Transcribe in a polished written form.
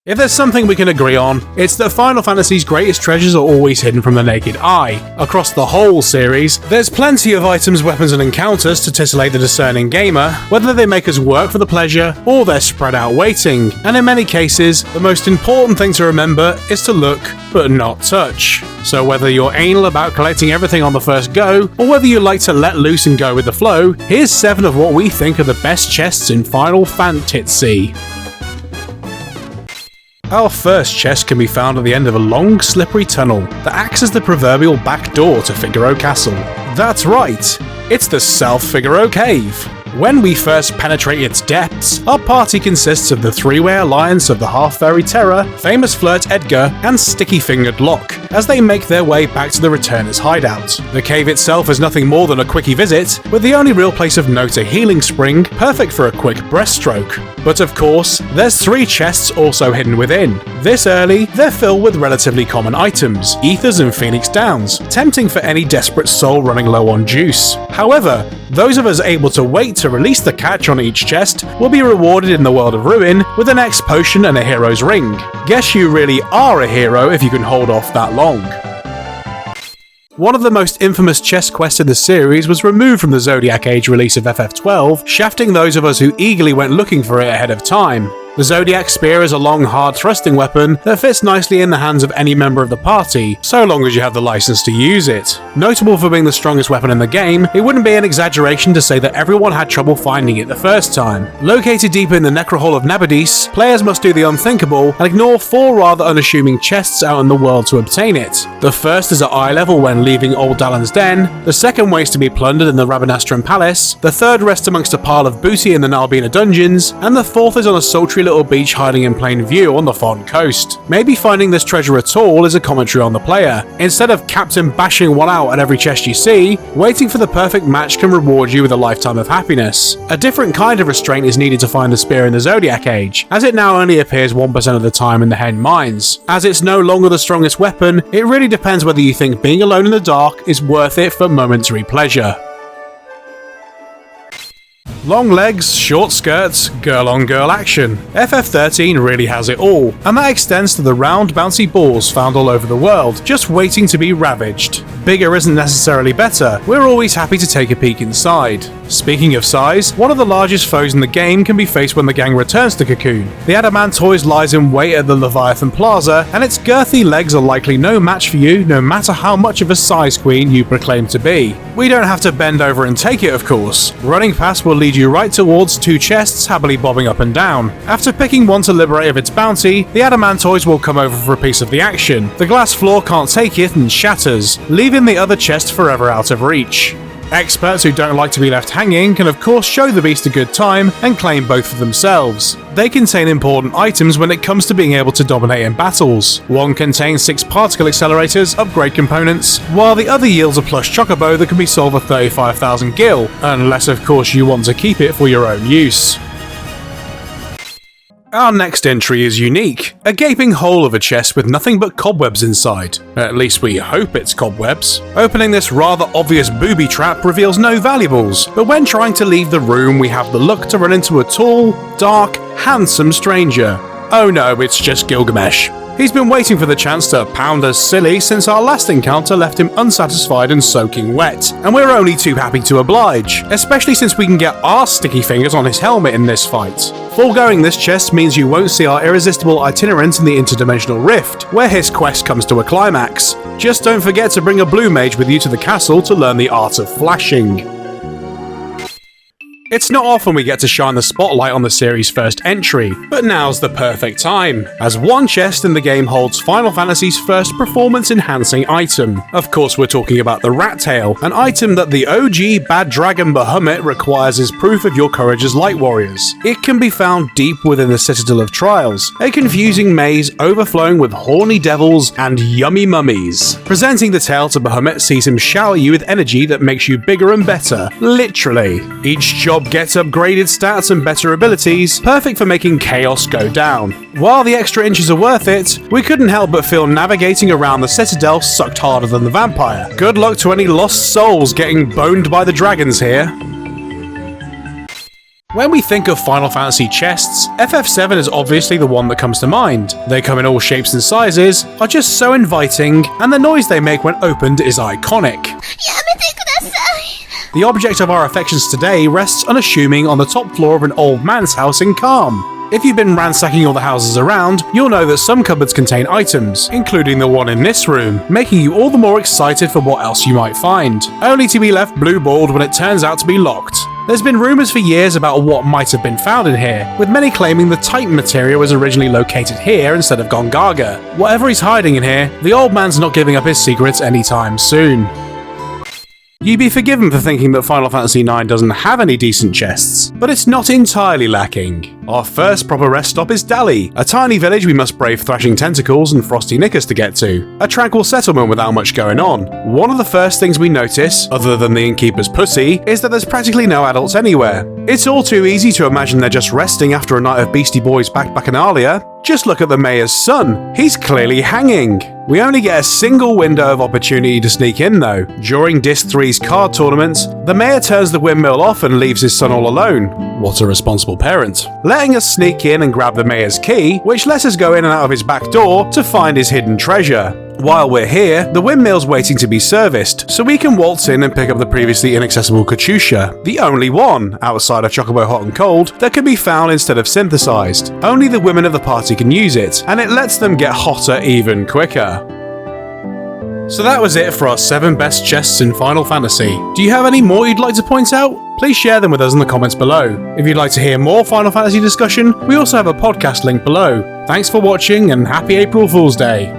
If there's something we can agree on, it's that Final Fantasy's greatest treasures are always hidden from the naked eye. Across the whole series, there's plenty of items, weapons and encounters to titillate the discerning gamer, whether they make us work for the pleasure or they're spread out waiting, and in many cases, the most important thing to remember is to look but not touch. So whether you're anal about collecting everything on the first go, or whether you like to let loose and go with the flow, here's 7 of what we think are the best chests in Final Fantasy. Our first chest can be found at the end of a long, slippery tunnel that acts as the proverbial back door to Figaro Castle. That's right, it's the South Figaro Cave. When we first penetrate its depths, our party consists of the three-way alliance of the Half-Fairy Terror, Famous Flirt Edgar, and Sticky-Fingered Locke, as they make their way back to the Returners' hideout. The cave itself is nothing more than a quickie visit, with the only real place of note a healing spring, perfect for a quick breaststroke. But of course, there's 3 chests also hidden within. This early, they're filled with relatively common items, ethers and phoenix downs, tempting for any desperate soul running low on juice. However, those of us able to wait to release the catch on each chest will be rewarded in the world of Ruin with an X potion and a hero's ring. Guess you really are a hero if you can hold off that long. One of the most infamous chest quests in the series was removed from the Zodiac Age release of FF12, shafting those of us who eagerly went looking for it ahead of time. The Zodiac Spear is a long, hard thrusting weapon that fits nicely in the hands of any member of the party, so long as you have the license to use it. Notable for being the strongest weapon in the game, it wouldn't be an exaggeration to say that everyone had trouble finding it the first time. Located deep in the Necrohall of Nabadis, players must do the unthinkable and ignore 4 rather unassuming chests out in the world to obtain it. The first is at eye level when leaving Old Dalan's Den, the second waits to be plundered in the Rabanastron Palace, the third rests amongst a pile of booty in the Nalbina dungeons, and the fourth is on a sultry little beach hiding in plain view on the Fon coast. Maybe finding this treasure at all is a commentary on the player. Instead of Captain bashing one out at every chest you see, waiting for the perfect match can reward you with a lifetime of happiness. A different kind of restraint is needed to find the spear in the Zodiac Age, as it now only appears 1% of the time in the Hen Mines. As it's no longer the strongest weapon, it really depends whether you think being alone in the dark is worth it for momentary pleasure. Long legs, short skirts, girl-on-girl action. FF13 really has it all, and that extends to the round, bouncy balls found all over the world, just waiting to be ravaged. Bigger isn't necessarily better, we're always happy to take a peek inside. Speaking of size, one of the largest foes in the game can be faced when the gang returns to Cocoon. The Adamantoise lies in wait at the Leviathan Plaza, and its girthy legs are likely no match for you, no matter how much of a size queen you proclaim to be. We don't have to bend over and take it, of course. Running past will lead you right towards 2 chests happily bobbing up and down. After picking one to liberate of its bounty, the Adamantoise will come over for a piece of the action. The glass floor can't take it and shatters, leaving the other chest forever out of reach. Experts who don't like to be left hanging can of course show the beast a good time and claim both for themselves. They contain important items when it comes to being able to dominate in battles. One contains 6 particle accelerators, upgrade components, while the other yields a plush chocobo that can be sold for 35,000 gil, unless of course you want to keep it for your own use. Our next entry is unique, a gaping hole of a chest with nothing but cobwebs inside. At least we hope it's cobwebs. Opening this rather obvious booby trap reveals no valuables, but when trying to leave the room we have the luck to run into a tall, dark, handsome stranger. Oh no, it's just Gilgamesh. He's been waiting for the chance to pound us silly since our last encounter left him unsatisfied and soaking wet, and we're only too happy to oblige, especially since we can get our sticky fingers on his helmet in this fight. Foregoing this chest means you won't see our irresistible itinerant in the interdimensional rift, where his quest comes to a climax. Just don't forget to bring a blue mage with you to the castle to learn the art of flashing. It's not often we get to shine the spotlight on the series' first entry, but now's the perfect time, as one chest in the game holds Final Fantasy's first performance-enhancing item. Of course we're talking about the Rat Tail, an item that the OG Bad Dragon Bahamut requires as proof of your courage as light warriors. It can be found deep within the Citadel of Trials, a confusing maze overflowing with horny devils and yummy mummies. Presenting the tail to Bahamut sees him shower you with energy that makes you bigger and better, literally. Each job gets upgraded stats and better abilities, perfect for making chaos go down. While the extra inches are worth it, we couldn't help but feel navigating around the Citadel sucked harder than the vampire. Good luck to any lost souls getting boned by the dragons here. When we think of Final Fantasy chests, FF7 is obviously the one that comes to mind. They come in all shapes and sizes, are just so inviting, and the noise they make when opened is iconic. The object of our affections today rests unassuming on the top floor of an old man's house in Calm. If you've been ransacking all the houses around, you'll know that some cupboards contain items, including the one in this room, making you all the more excited for what else you might find, only to be left blue-balled when it turns out to be locked. There's been rumours for years about what might have been found in here, with many claiming the Titan material was originally located here instead of Gongaga. Whatever he's hiding in here, the old man's not giving up his secrets anytime soon. You'd be forgiven for thinking that Final Fantasy IX doesn't have any decent chests, but it's not entirely lacking. Our first proper rest stop is Dali, a tiny village we must brave thrashing tentacles and frosty knickers to get to. A tranquil settlement without much going on. One of the first things we notice, other than the innkeeper's pussy, is that there's practically no adults anywhere. It's all too easy to imagine they're just resting after a night of Beastie Boys Back Bacchanalia. Just look at the mayor's son. He's clearly hanging. We only get a single window of opportunity to sneak in though. During Disc 3's card tournament, the mayor turns the windmill off and leaves his son all alone. What a responsible parent. Letting us sneak in and grab the mayor's key, which lets us go in and out of his back door to find his hidden treasure. While we're here, the windmill's waiting to be serviced, so we can waltz in and pick up the previously inaccessible Katusha, the only one, outside of Chocobo Hot and Cold, that can be found instead of synthesized. Only the women of the party can use it, and it lets them get hotter even quicker. So that was it for our 7 best chests in Final Fantasy. Do you have any more you'd like to point out? Please share them with us in the comments below. If you'd like to hear more Final Fantasy discussion, we also have a podcast link below. Thanks for watching and happy April Fool's Day!